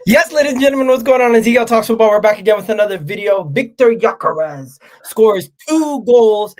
Yes, ladies and gentlemen, what's going on? It's EL Talks Football. We're back again with another video. Viktor Gyökeres scores 2 goals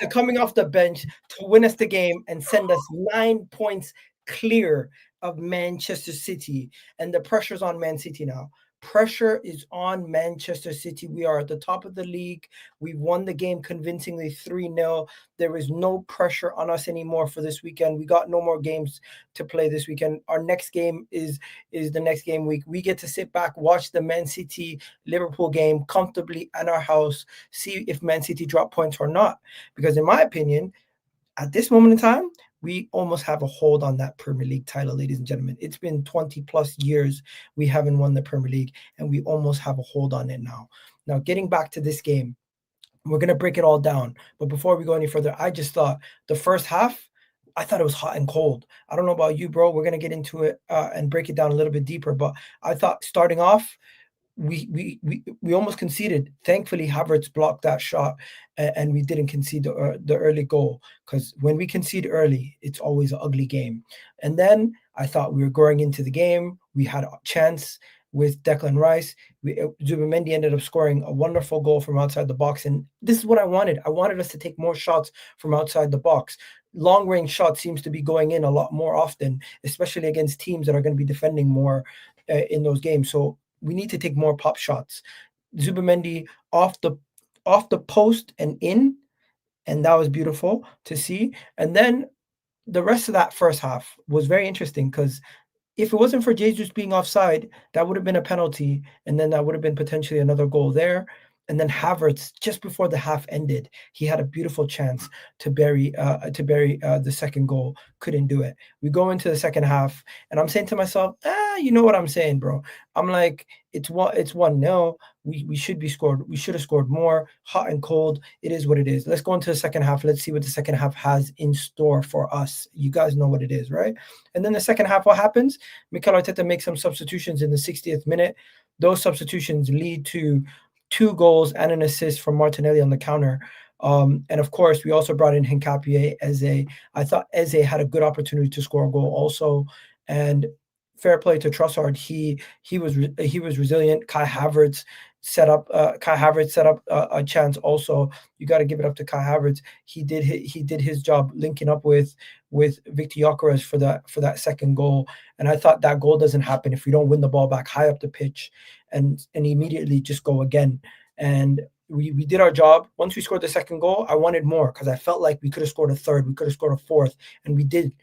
coming off the bench to win us the game and send us 9 points clear of Manchester City. And the pressure's on Man City now. Pressure is on Manchester City. We are at the top of the league. We won the game convincingly 3-0. There is no pressure on us anymore for this weekend. We got no more games to play this weekend. Our next game is the next game week. We get to sit back, watch the Man City Liverpool game comfortably in our house, see if Man City drop points or not. Because in my opinion, at this moment in time, we almost have a hold on that Premier League title, ladies and gentlemen. It's been 20 plus years we haven't won the Premier League, and we almost have a hold on it now. Now, getting back to this game, we're going to break it all down. But before we go any further, I just thought the first half, I thought it was hot and cold. I don't know about you, bro. We're going to get into it and break it down a little bit deeper. But I thought starting off, we almost conceded. Thankfully, Havertz blocked that shot, and we didn't concede the early goal, because when we concede early, it's always an ugly game. And then I thought we were going into the game. We had a chance with Declan Rice. Zubimendi ended up scoring a wonderful goal from outside the box, and this is what I wanted. I wanted us to take more shots from outside the box. Long-range shots seems to be going in a lot more often, especially against teams that are going to be defending more in those games. So we need to take more pop shots. Zubimendi off the post and in, and that was beautiful to see. And then the rest of that first half was very interesting, because if it wasn't for Jesus being offside, that would have been a penalty, and then that would have been potentially another goal there. And then Havertz, just before the half ended, he had a beautiful chance to bury the second goal. Couldn't do it. We go into the second half, and I'm saying to myself, you know what I'm saying, bro? I'm like, it's 1-0. We should be scored. We should have scored more. Hot and cold. It is what it is. Let's go into the second half. Let's see what the second half has in store for us. You guys know what it is, right? And then the second half, what happens? Mikel Arteta makes some substitutions in the 60th minute. Those substitutions lead to 2 goals and an assist from Martinelli on the counter. And of course, we also brought in Hincapie. Eze. I thought Eze had a good opportunity to score a goal also. And fair play to Trossard. He was resilient. Kai Havertz set up a chance also. You got to give it up to Kai Havertz. He did his job linking up with Viktor Gyökeres for that second goal. And I thought that goal doesn't happen if we don't win the ball back high up the pitch and immediately just go again. And we did our job. Once we scored the second goal, I wanted more, because I felt like we could have scored a third, we could have scored a fourth, and we did.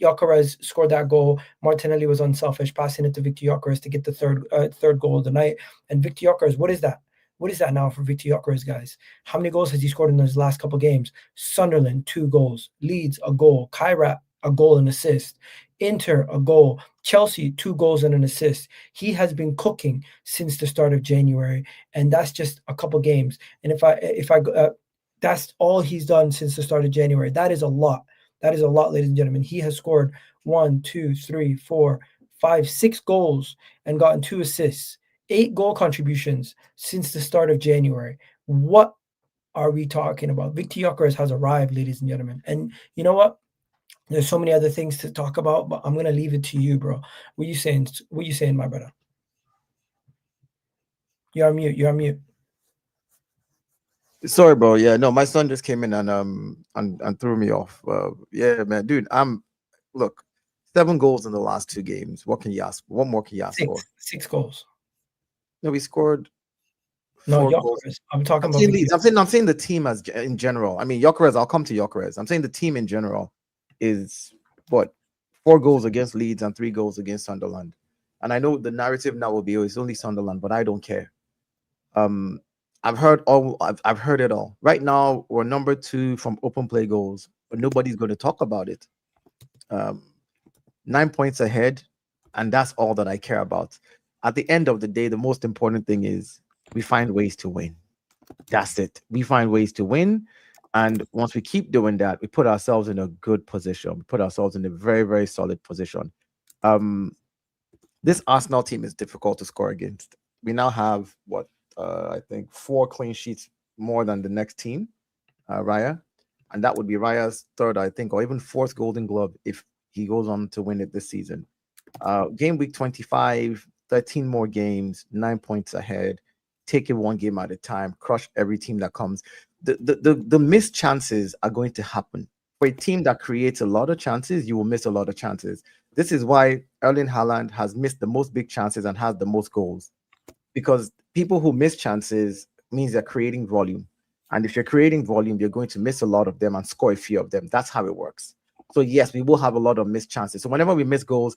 Gyokeres scored that goal. Martinelli was unselfish, passing it to Viktor Gyökeres to get the third goal of the night. And Viktor Gyökeres, what is that? What is that now for Viktor Gyökeres, guys? How many goals has he scored in his last couple games? Sunderland, 2 goals. Leeds, a goal. Kyrat, a goal and assist. Inter, a goal. Chelsea, 2 goals and an assist. He has been cooking since the start of January, and that's just a couple games. And if I that's all he's done since the start of January. That is a lot. That is a lot, ladies and gentlemen. He has scored 1, 2, 3, 4, 5, 6 goals and gotten 2 assists, 8 goal contributions since the start of January. What are we talking about? Viktor Gyökeres has arrived, ladies and gentlemen. And you know what? There's so many other things to talk about, but I'm going to leave it to you, bro. What you saying, my brother? You're on mute. You're on mute. Sorry, bro. Yeah, no, my son just came in and threw me off. Yeah, man, dude. Look, 7 goals in the last 2 games. What can you ask? What more can you ask for? 6 goals. No, we scored. No, Gyokeres. I'm talking about Leeds. I'm saying the team as in general. I mean, Gyokeres. I'll come to Gyokeres. I'm saying the team in general is what 4 goals against Leeds and 3 goals against Sunderland. And I know the narrative now will be, oh, it's only Sunderland, but I don't care. I've heard it all. Right now, we're number 2 from open play goals, but nobody's going to talk about it. 9 points ahead, and that's all that I care about. At the end of the day, the most important thing is we find ways to win. That's it. We find ways to win, and once we keep doing that, we put ourselves in a good position. We put ourselves in a very, very solid position. This Arsenal team is difficult to score against. We now have what? I think 4 clean sheets more than the next team, Raya, and that would be Raya's 3rd, I think, or even 4th Golden Glove if he goes on to win it this season. Game week 25, 13 more games, 9 points ahead, take it one game at a time, crush every team that comes. The missed chances are going to happen. For a team that creates a lot of chances, you will miss a lot of chances. This is why Erling Haaland has missed the most big chances and has the most goals. Because people who miss chances means they're creating volume. And if you're creating volume, you're going to miss a lot of them and score a few of them. That's how it works. So yes, we will have a lot of missed chances. So whenever we miss goals,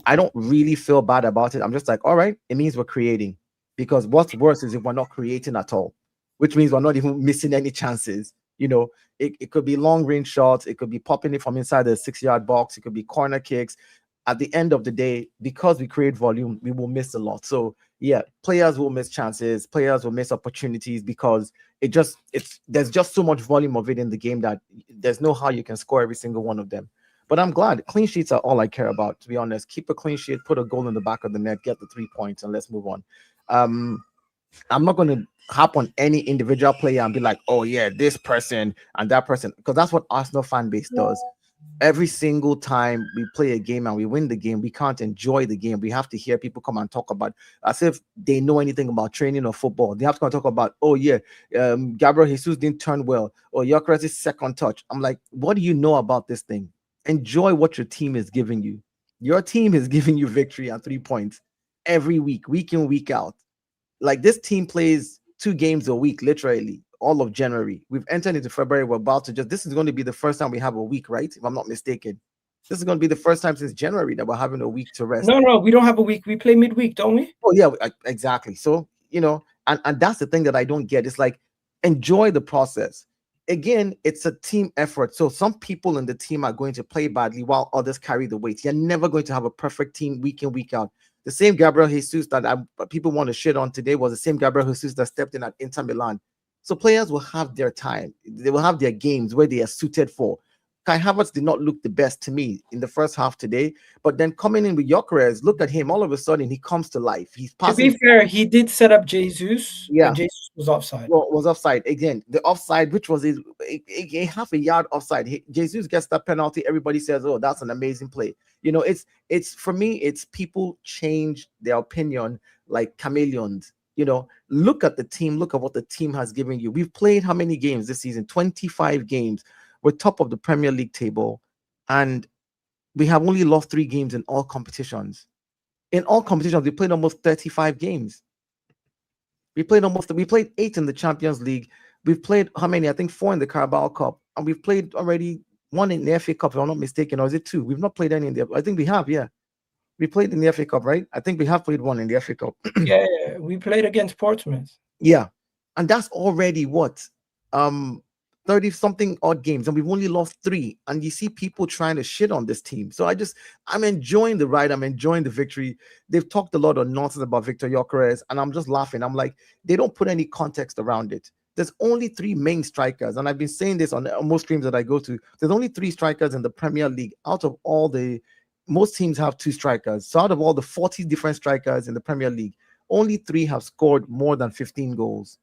I don't really feel bad about it. I'm just like, all right, it means we're creating. Because what's worse is if we're not creating at all, which means we're not even missing any chances. It could be long range shots, it could be popping it from inside the 6-yard box, it could be corner kicks. At the end of the day, because we create volume, we will miss a lot. So yeah, players will miss chances, players will miss opportunities because there's just so much volume of it in the game that there's no how you can score every single one of them. But I'm glad clean sheets are all I care about, to be honest. Keep a clean sheet, put a goal in the back of the net, get the 3 points, and let's move on. I'm not going to hop on any individual player and be like, oh yeah, this person and that person, because that's what Arsenal fan base does. Every single time we play a game and we win the game, we can't enjoy the game. We have to hear people come and talk about as if they know anything about training or football. They have to come and talk about, oh yeah, Gabriel Jesus didn't turn well, or Gyokeres' second touch. I'm like, what do you know about this thing? Enjoy what your team is giving you. Your team is giving you victory and 3 points every week in, week out. Like this team plays 2 games a week, literally all of January. We've entered into February. We're about to this is going to be the first time we have a week, right? If I'm not mistaken. This is going to be the first time since January that we're having a week to rest. No, we don't have a week. We play midweek, don't we? Oh, yeah, exactly. So, and that's the thing that I don't get. It's like, enjoy the process. Again, it's a team effort. So some people in the team are going to play badly while others carry the weight. You're never going to have a perfect team week in, week out. The same Gabriel Jesus that people want to shit on today was the same Gabriel Jesus that stepped in at Inter Milan. So players will have their time. They will have their games where they are suited for. Kai Havertz did not look the best to me in the first half today, but then coming in with Gyokeres, look at him. All of a sudden, he comes to life. He's passing. To be fair, he did set up Jesus. Yeah, but Jesus was offside. Well, was offside again. The offside, which was a half a yard offside. Jesus gets that penalty. Everybody says, "Oh, that's an amazing play." It's for me. It's people change their opinion like chameleons. Look at the team. Look at what the team has given you. We've played how many games this season? 25 games. We're top of the Premier League table, and we have only lost 3 games in all competitions. In all competitions, we played almost 35 games. We played 8 in the Champions League. We've played how many? I think 4 in the Carabao Cup, and we've played already 1 in the FA Cup, if I'm not mistaken, or is it 2? We've not played any in the. I think we have, yeah. We played in the FA Cup, right? I think we have played 1 in the FA Cup. Yeah, we played against Portsmouth. Yeah, and that's already what 30-something odd games, and we've only lost 3. And you see people trying to shit on this team. So I'm enjoying the ride. I'm enjoying the victory. They've talked a lot of nonsense about Viktor Gyökeres, and I'm just laughing. I'm like, they don't put any context around it. There's only 3 main strikers, and I've been saying this on most streams that I go to. There's only 3 strikers in the Premier League. Out of most teams have 2 strikers. So out of all the 40 different strikers in the Premier League, only 3 have scored more than 15 goals.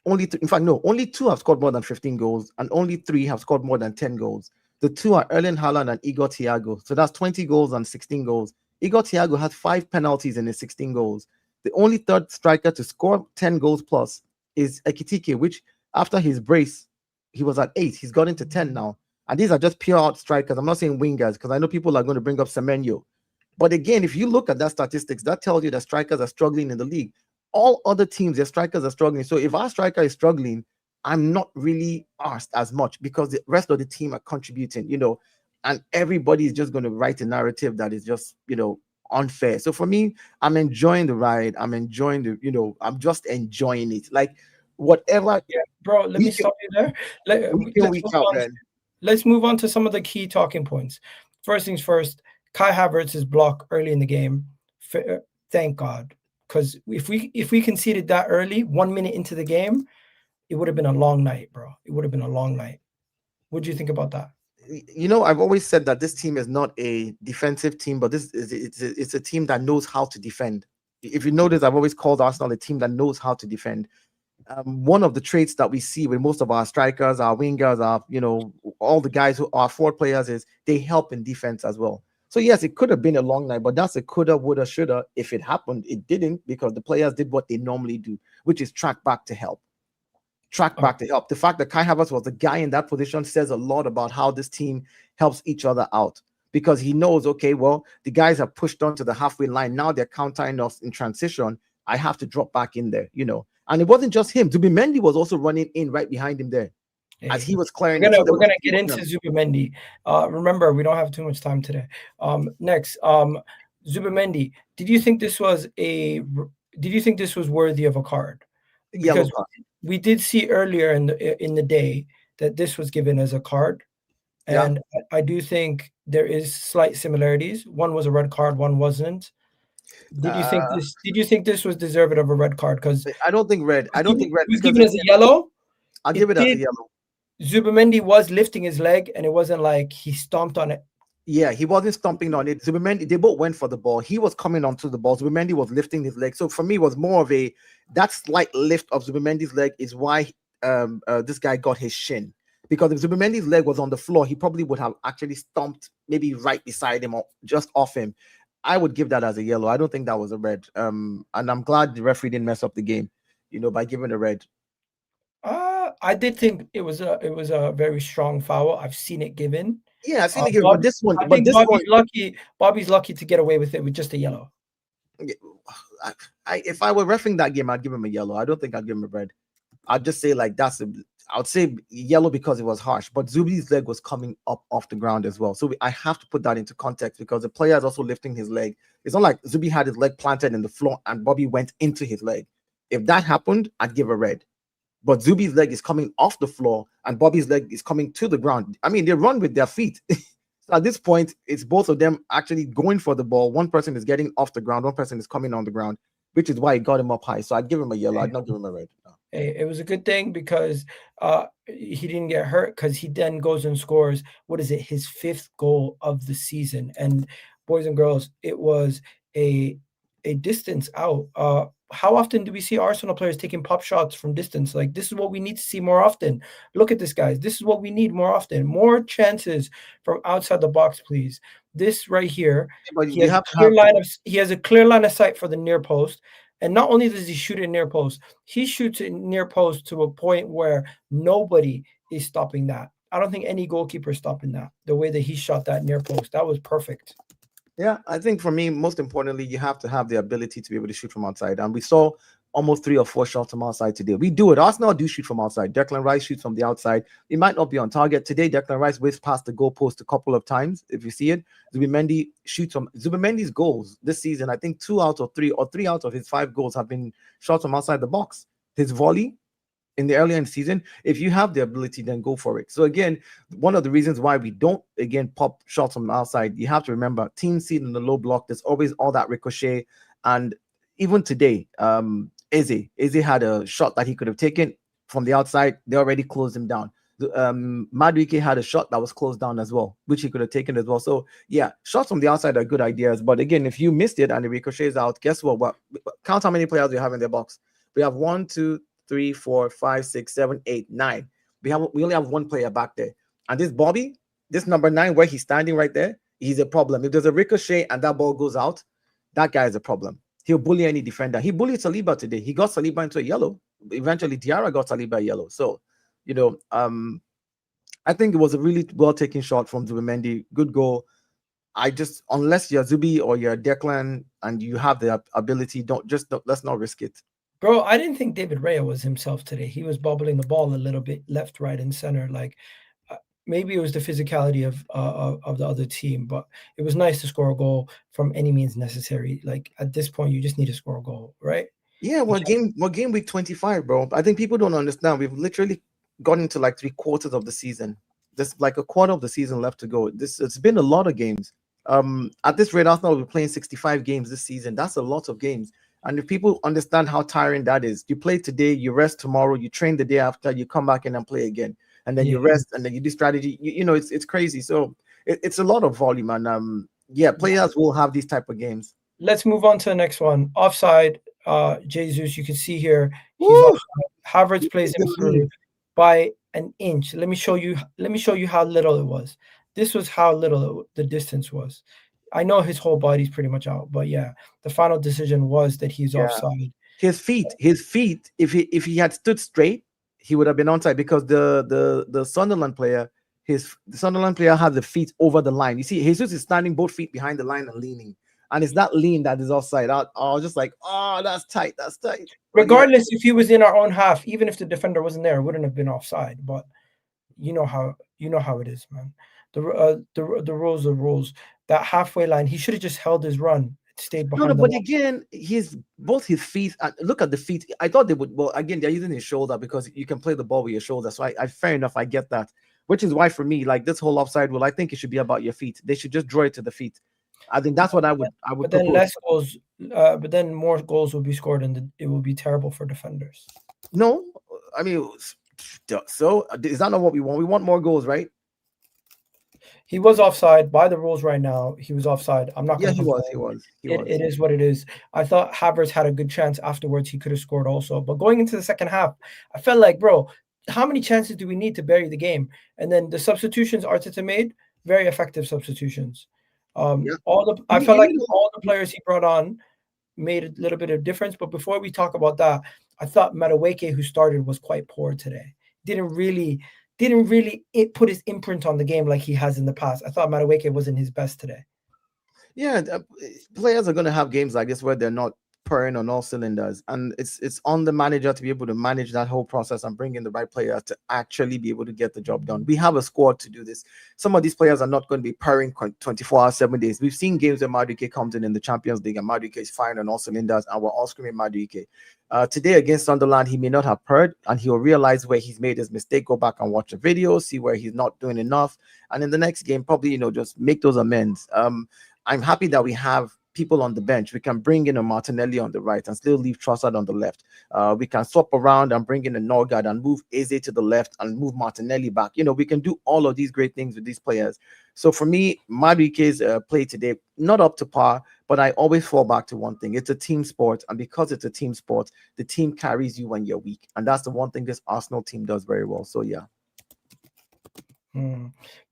Only 2 have scored more than 15 goals, and only 3 have scored more than 10 goals. The 2 are Erling Haaland and Igor Thiago. So that's 20 goals and 16 goals. Igor Thiago has 5 penalties in his 16 goals. The only third striker to score 10 goals plus is Ekitike, which after his brace, he was at 8. He's got into 10 now. And these are just pure out strikers. I'm not saying wingers, because I know people are going to bring up Semenyo. But again, if you look at that statistics, that tells you that strikers are struggling in the league. All other teams, their strikers are struggling. So if our striker is struggling, I'm not really asked as much because the rest of the team are contributing, and everybody is just going to write a narrative that is just, unfair. So for me, I'm enjoying the ride. I'm enjoying I'm just enjoying it. Like whatever. Yeah, bro, let me stop you there. Let's move on to some of the key talking points. First things first, Kai Havertz's block early in the game. Thank God. Because if we conceded that early, 1 minute into the game, it would have been a long night, bro. It would have been a long night. What do you think about that? I've always said that this team is not a defensive team, but it's a team that knows how to defend. If you notice, I've always called Arsenal a team that knows how to defend. One of the traits that we see with most of our strikers, our wingers, all the guys who are forward players is they help in defense as well. So yes, it could have been a long night, but that's a coulda, woulda, shoulda. If it happened, it didn't because the players did what they normally do, which is track back to help. Track back to help. The fact that Kai Havertz was the guy in that position says a lot about how this team helps each other out because he knows, okay, well, the guys are pushed onto the halfway line. Now they're countering us in transition. I have to drop back in there, you know. And it wasn't just him. Zubimendi was also running in right behind him there as he was clearing. We're gonna get into Zubimendi. Remember, we don't have too much time today. Next, Zubimendi. Did you think this was worthy of a card? Yellow card. We did see earlier in the day that this was given as a card, and I do think there is slight similarities. One was a red card, one wasn't. Did you think this was deserving of a red card? Because I don't think red. I don't think red. It was given as a yellow. I'll give it as a yellow. Zubimendi was lifting his leg, and it wasn't like he stomped on it. Yeah, he wasn't stomping on it. Zubimendi, they both went for the ball. He was coming onto the ball. Zubimendi was lifting his leg. So for me, it was more of that slight lift of Zubimendi's leg is why this guy got his shin. Because if Zubimendi's leg was on the floor, he probably would have actually stomped maybe right beside him or just off him. I would give that as a yellow. I don't think that was a red. And I'm glad the referee didn't mess up the game, by giving a red. I did think it was a very strong foul. I've seen it given. Yeah, I've seen it given. But this one, Bobby's lucky to get away with it with just a yellow. If I were reffing that game, I'd give him a yellow. I don't think I'd give him a red. I'd just say I would say yellow because it was harsh. But Zubi's leg was coming up off the ground as well. So I have to put that into context because the player is also lifting his leg. It's not like Zubi had his leg planted in the floor and Brobbey went into his leg. If that happened, I'd give a red. But Zubi's leg is coming off the floor and Brobbey's leg is coming to the ground. I mean, they run with their feet. So at this point, it's both of them actually going for the ball. One person is getting off the ground. One person is coming on the ground, which is why he got him up high. So I'd give him a yellow. I'd not give him a red. No. It was a good thing because he didn't get hurt because he then goes and scores, his 5th goal of the season. And boys and girls, it was a distance out. How often do we see Arsenal players taking pop shots from distance? Like, this is what we need to see more often. Look at this, guys. This is what we need more often. More chances from outside the box, please. This right here, he has a clear line of sight for the near post. And not only does he shoot it near post, he shoots it near post to a point where nobody is stopping that. I don't think any goalkeeper is stopping that. The way that he shot that near post, that was perfect. Yeah, I think for me, most importantly, you have to have the ability to be able to shoot from outside. And we saw almost 3 or 4 shots from outside today. We do it. Arsenal do shoot from outside. Declan Rice shoots from the outside. He might not be on target. Today, Declan Rice whizzed past the goalpost a couple of times, if you see it. Zubimendi shoots from Zubimendi's goals this season. I think 2 out of 3 or 3 out of his 5 goals have been shots from outside the box. His volley in the earlier in the season, if you have the ability, then go for it. So again, one of the reasons why we don't pop shots from the outside, you have to remember team seed in the low block, there's always all that ricochet. And even today, Eze had a shot that he could have taken from the outside. They already closed him down. Madueke had a shot that was closed down as well, which he could have taken as well. So yeah, shots from the outside are good ideas. But again, if you missed it and the ricochets out, guess what? Count how many players we have in their box. We have 1, 2, 3, 4, 5, 6, 7, 8, 9. We only have 1 player back there. And this Brobbey, this number 9, where he's standing right there, he's a problem. If there's a ricochet and that ball goes out, that guy is a problem. He'll bully any defender. He bullied Saliba today. He got Saliba into a yellow. Eventually, Diarra got Saliba a yellow. So, I think it was a really well-taken shot from Zubimendi. Good goal. Unless you're Zubi or you're Declan and you have the ability, let's not risk it. Bro, I didn't think David Raya was himself today. He was bobbling the ball a little bit left, right, and center. Like maybe it was the physicality of the other team, but it was nice to score a goal from any means necessary. Like at this point, you just need to score a goal, right? Yeah, we're game week 25, bro. I think people don't understand. We've literally gotten to like 3/4 of the season. There's like a quarter of the season left to go. It's been a lot of games. At this rate, Arsenal will be playing 65 games this season. That's a lot of games. And if people understand how tiring that is, you play today, you rest tomorrow, you train the day after, you come back in and play again, and then you rest, and then you do strategy. It's crazy. So it's a lot of volume, and players will have these type of games. Let's move on to the next one. Offside, Jesus. You can see here he's offside. Havertz plays him through by an inch. Let me show you how little it was. This was how little the distance was. I know his whole body's pretty much out, but yeah, the final decision was that he's Yeah. offside. His feet. If he had stood straight, he would have been onside because the Sunderland player, the Sunderland player had the feet over the line. You see, Jesus is standing both feet behind the line and leaning, and it's that lean that is offside. I was just like, oh, that's tight, that's tight. But yeah, Regardless, if he was in our own half, even if the defender wasn't there, it wouldn't have been offside. But you know how it is, man. The rules are rules. That halfway line, he should have just held his run, stayed no, behind the but line. again, his both his feet. And look at the feet. I thought they would. Well, again, they're using his shoulder because you can play the ball with your shoulder. So I fair enough, I get that. Which is why for me, like this whole offside rule, I think it should be about your feet. They should just draw it to the feet. I think that's what I would But then propose. less goals, but then more goals will be scored, and it will be terrible for defenders. No, I mean, so is that not what we want? We want more goals, right? He was offside by the rules right now. He was offside. I'm not Yeah, going to he was. He complain. was. He It, was. it is what it is. I thought Havertz had a good chance afterwards. He could have scored also. But going into the second half, I felt like, bro, how many chances do we need to bury the game? And then the substitutions Arteta made, very effective substitutions. Yeah. I felt like You all the players he brought on made a little bit of difference. But before we talk about that, I thought Madueke, who started, was quite poor today. Didn't really put his imprint on the game like he has in the past. I thought Madueke wasn't his best today. Yeah, players are going to have games like this where they're not purring on all cylinders, and it's on the manager to be able to manage that whole process and bring in the right players to actually be able to get the job done. We have a squad to do this. Some of these players are not going to be purring 24 hours, 7 days. We've seen games where Madueke comes in the Champions League and Madueke is firing on all cylinders, and we're all screaming Madueke. Today against Sunderland, he may not have purred, and he'll realize where he's made his mistake, go back and watch the video, see where he's not doing enough, and in the next game, probably just make those amends. I'm happy that we have people on the bench. We can bring in a Martinelli on the right and still leave Trossard on the left. We can swap around and bring in a Norgard and move Eze to the left and move Martinelli back. We can do all of these great things with these players. So for me, Madueke's play today, not up to par, but I always fall back to one thing. It's a team sport. And because it's a team sport, the team carries you when you're weak. And that's the one thing this Arsenal team does very well. So, yeah.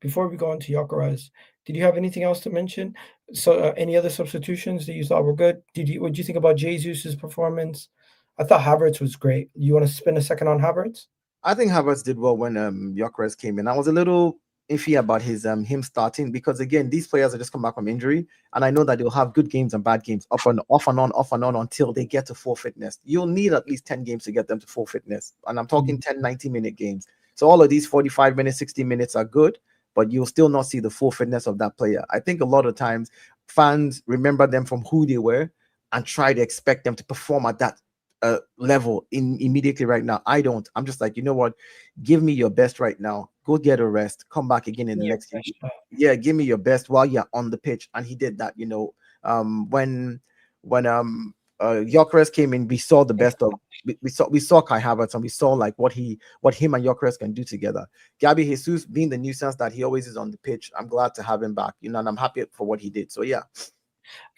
Before we go on to Gyökeres, did you have anything else to mention? So, any other substitutions that you thought were good? What did you think about Jesus's performance? I thought Havertz was great. You want to spend a second on Havertz? I think Havertz did well when Gyokeres came in. I was a little iffy about his him starting because again, these players are just come back from injury, and I know that they'll have good games and bad games, off and on until they get to full fitness. You'll need at least 10 games to get them to full fitness, and I'm talking 10 90-minute games. So all of these 45 minutes, 60 minutes are good, but you'll still not see the full fitness of that player. I think a lot of times fans remember them from who they were and try to expect them to perform at that level immediately right now. I don't. I'm just like, you know what? Give me your best right now. Go get a rest. Come back again in the next game. Yeah, give me your best while you're on the pitch. And he did that. When Gyokeres came in, we saw the best of. We saw Kai Havertz, and we saw like what him and Gyokeres can do together. Gabby Jesus being the nuisance that he always is on the pitch. I'm glad to have him back. And I'm happy for what he did. So yeah.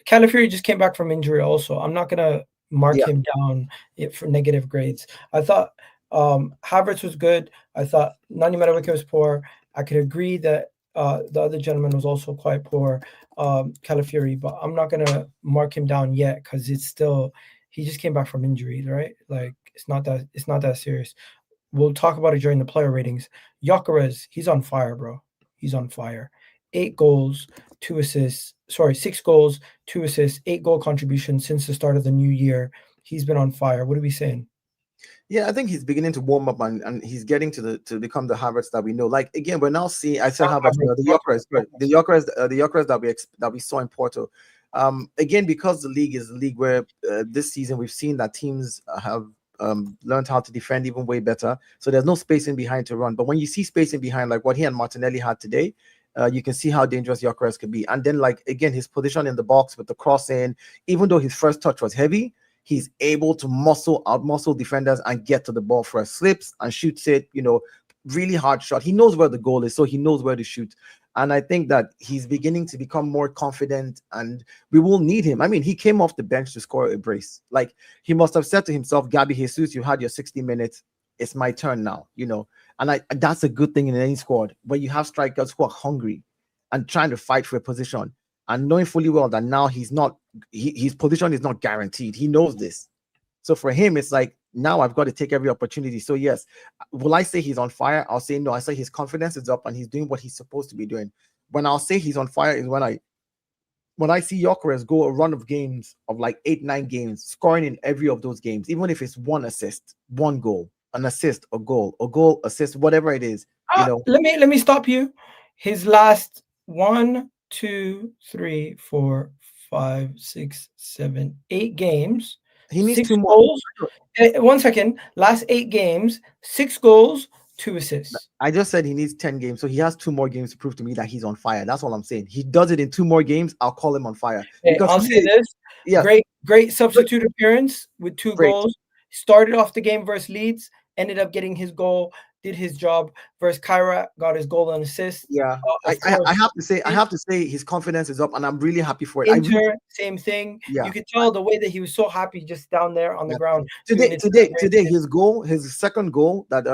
Calafiori just came back from injury. Also, I'm not gonna mark him down for negative grades. I thought Havertz was good. I thought Nani Madueke was poor. I could agree that the other gentleman was also quite poor, Calafiori, but I'm not gonna mark him down yet because he just came back from injury, right? Like it's not that serious. We'll talk about it during the player ratings. Gyokeres, he's on fire, bro. He's on fire. 8 goals, 2 assists. Sorry, 6 goals, 2 assists, 8 goal contributions since the start of the new year. He's been on fire. What are we saying? Yeah, I think he's beginning to warm up and he's getting to become the Havertz that we know. Like again, we're now seeing. I said Havertz, the Gyokeres that we saw in Porto. Again, because the league is a league where this season we've seen that teams have learned how to defend even way better. So there's no spacing behind to run. But when you see spacing behind, like what he and Martinelli had today, you can see how dangerous Gyokeres could be. And then, like again, his position in the box with the crossing, even though his first touch was heavy, he's able to out-muscle defenders and get to the ball first, slips and shoots it. Really hard shot. He knows where the goal is, so he knows where to shoot. And I think that he's beginning to become more confident, and we will need him. I mean, he came off the bench to score a brace. Like he must have said to himself, Gabby Jesus, you had your 60 minutes. It's my turn now, And that's a good thing in any squad where you have strikers who are hungry and trying to fight for a position. and knowing fully well that now his position is not guaranteed. He knows this. So for him, it's like, now I've got to take every opportunity. So yes, will I say he's on fire? I'll say no. I say his confidence is up and he's doing what he's supposed to be doing. When I'll say he's on fire is when I see Gyokeres go a run of games of like 8-9 games, scoring in every of those games, even if it's one assist, one goal, an assist, a goal, assist, whatever it is. Let me stop you. His last 1, 2, 3, 4, 5, 6, 7, 8 games. He needs 6 2 more goals. 1 second. Last 8 games, 6 goals, 2 assists. I just said he needs 10 games, so he has 2 more games to prove to me that he's on fire. That's all I'm saying. He does it in 2 more games, I'll call him on fire. Because I'll say this. Yeah. Great substitute appearance with 2 goals. Started off the game versus Leeds, ended up getting his goal, did his job versus Kyra, got his goal and assist. Yeah, I have to say his confidence is up, and I'm really happy for it. Same thing. Yeah. You could tell the way that he was so happy just down there on the ground. Today, his second goal that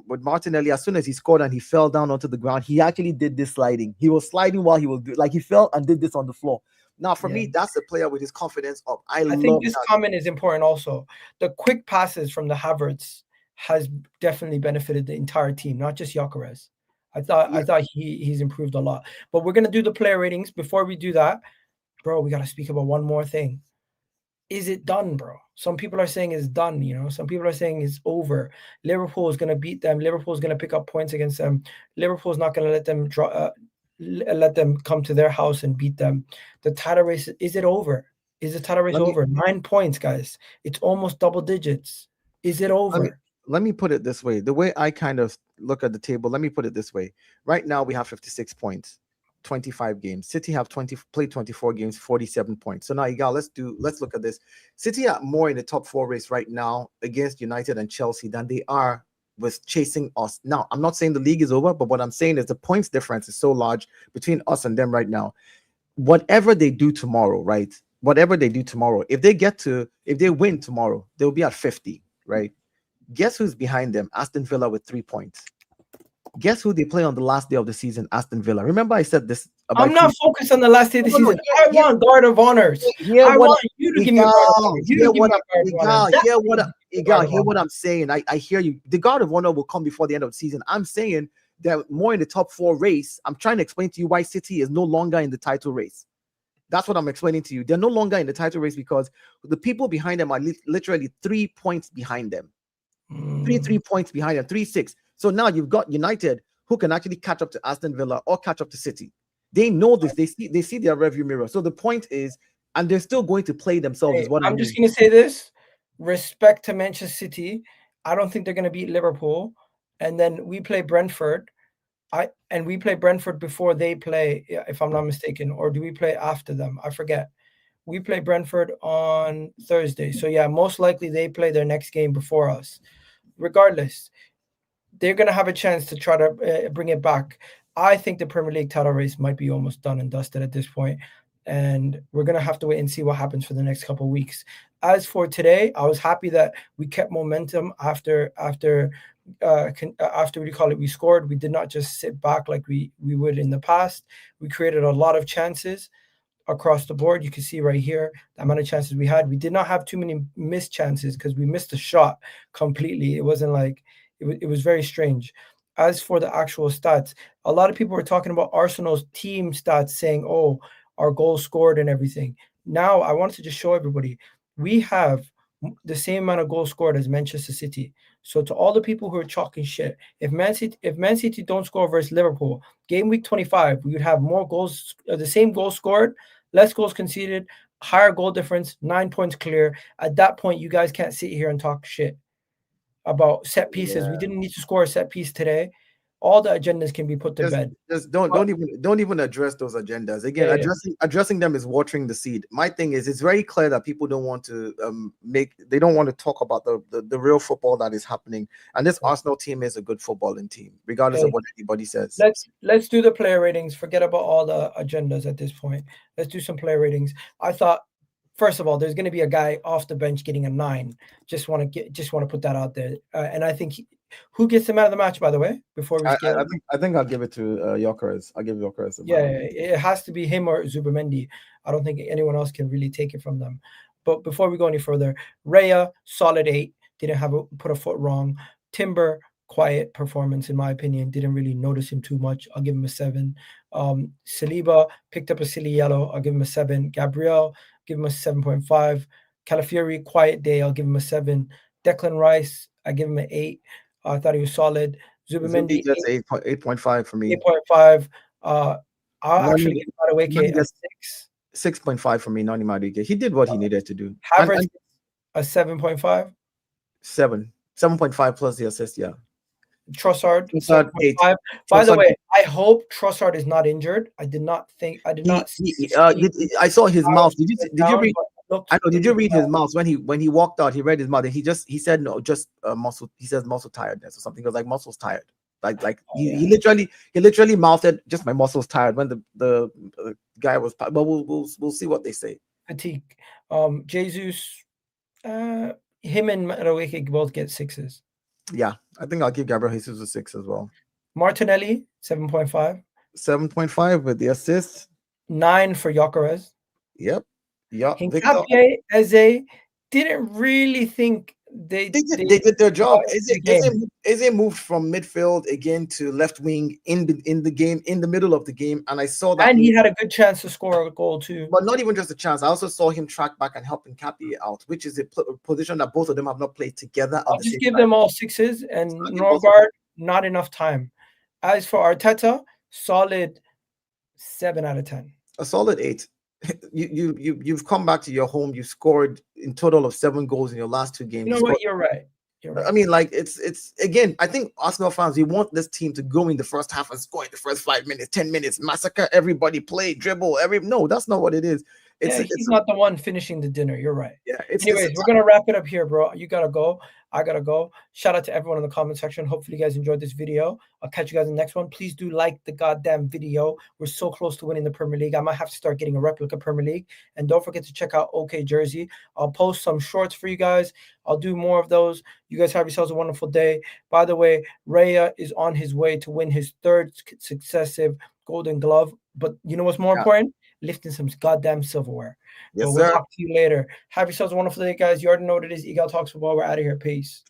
with Martinelli, as soon as he scored and he fell down onto the ground, he actually did this sliding. He was sliding while he was he fell and did this on the floor. Now, for me, that's a player with his confidence up. I think this comment is important also. The quick passes from the Havertz has definitely benefited the entire team, not just Gyokeres. I thought he's improved a lot. But we're gonna do the player ratings. Before we do that, bro, we gotta speak about one more thing. Is it done, bro? Some people are saying it's done, Some people are saying it's over. Liverpool is gonna beat them. Liverpool is gonna pick up points against them. Liverpool's not gonna let them let them come to their house and beat them. The title race, is it over? Is the title race over? 9 points, guys. It's almost double digits. Is it over? Let me put it this way. The way I kind of look at the table, let me put it this way. Right now, we have 56 points, 25 games. City have played 24 games, 47 points. So now, Igal, let's look at this. City are more in the top 4 race right now against United and Chelsea than they are with chasing us. Now, I'm not saying the league is over, but what I'm saying is the points difference is so large between us and them right now. Whatever they do tomorrow, right? Whatever they do tomorrow, if they win tomorrow, they'll be at 50, right? Guess who's behind them? Aston Villa with 3 points. Guess who they play on the last day of the season? Aston Villa. Remember I said this about I'm not focused on the last day of the season. I want guard of honors. I want you to give me a guard of honors. Hear what I'm saying. I hear you. The guard of honor will come before the end of the season. I'm saying that more in the top 4 race. I'm trying to explain to you why City is no longer in the title race. That's what I'm explaining to you. They're no longer in the title race because the people behind them are literally 3 points behind them. 3 points behind them, 3-6. So now you've got United who can actually catch up to Aston Villa or catch up to City. They know this. They see their rearview mirror. So the point is, and they're still going to play themselves. Is what I'm just going to say this. Respect to Manchester City. I don't think they're going to beat Liverpool. And then we play Brentford. We play Brentford before they play, if I'm not mistaken, or do we play after them? I forget. We play Brentford on Thursday. So yeah, most likely they play their next game before us. Regardless, they're going to have a chance to try to bring it back. I think the Premier League title race might be almost done and dusted at this point, and we're going to have to wait and see what happens for the next couple of weeks. As for today, I was happy that we kept momentum after we scored. We did not just sit back like we would in the past. We created a lot of chances across the board. You can see right here the amount of chances we had. We did not have too many missed chances because we missed the shot completely. It wasn't like it was very strange. As for the actual stats, a lot of people were talking about Arsenal's team stats, saying, "Oh, our goals scored and everything." Now I wanted to just show everybody we have the same amount of goals scored as Manchester City. So to all the people who are chalking shit, if Man City don't score versus Liverpool, game week 25, we would have more goals, the same goals scored, less goals conceded, higher goal difference, 9 points clear. At that point, you guys can't sit here and talk shit about set pieces. Yeah. We didn't need to score a set piece today. All the agendas can be put to bed. Just don't even address those agendas. Again, addressing them is watering the seed. My thing is, it's very clear that people don't want to they don't want to talk about the real football that is happening. And this Arsenal team is a good footballing team, regardless of what anybody says. Let's do the player ratings. Forget about all the agendas at this point. Let's do some player ratings. I thought, first of all, there's going to be a guy off the bench getting a 9. Just want to put that out there. And I think Who gets him out of the match, by the way, before we I, scale? I think I'll give it to Gyökeres. I'll give Gyökeres. Yeah, it has to be him or Zubimendi. I don't think anyone else can really take it from them. But before we go any further, Raya, solid 8, didn't put a foot wrong. Timber, quiet performance in my opinion. Didn't really notice him too much. I'll give him a 7. Saliba picked up a silly yellow. I'll give him a 7. Gabriel, give him a 7.5. Calafiori, quiet day. I'll give him a 7. Declan Rice, I give him an 8. I thought he was solid. Zubimendi, that's 8.5 for me. 8.5. I'll actually give Madueke a 6. 6.5 for me, Nani Madueke. He did what he needed to do. Havertz, a 7.5. 7.5 plus the assist, yeah. Trossard 7.5. By the way, I hope Trossard is not injured. I did not see. I saw his mouth. Did you read? I know. Did you read his mouth when he walked out? He read his mouth and he said no, just muscle. He says muscle tiredness or something. It was like muscles tired. He literally mouthed just my muscles tired when the guy was. But we'll see what they say. Fatigue. Jesus, him and Madueke both get 6s. Yeah, I think I'll give Gabriel Jesus a 6 as well. Martinelli 7.5. 7.5 with the assist. 9 for Gyokeres. Yep. Yeah. Hincapié, Eze didn't really think they did their job. Eze moved from midfield again to left wing in the middle of the game, and I saw that. And he had a good chance to score a goal too. But not even just a chance. I also saw him track back and help Hincapié out, which is a position that both of them have not played together. I'll just give them all 6s, and Norgard, not enough time. As for Arteta, solid 7 out of 10. A solid 8. You've come back to your home. You scored in total of 7 goals in your last 2 games. You know what? You're right. I mean, like it's again. I think Arsenal fans, we want this team to go in the first half and score in the first 5 minutes, 10 minutes, massacre everybody, play, dribble. No, that's not what it is. He's not the one finishing the dinner. You're right. Yeah. Anyways, we're gonna wrap it up here, bro. You gotta go. I gotta go. Shout out to everyone in the comment section. Hopefully, you guys enjoyed this video. I'll catch you guys in the next one. Please do like the goddamn video. We're so close to winning the Premier League. I might have to start getting a replica Premier League. And don't forget to check out OK Jersey. I'll post some shorts for you guys. I'll do more of those. You guys have yourselves a wonderful day. By the way, Raya is on his way to win his 3rd successive Golden Glove. But you know what's more important? Lifting some goddamn silverware. Yes, we'll talk to you later. Have yourselves a wonderful day, guys. You already know what it is. Eagle Talks Football. We're out of here. Peace.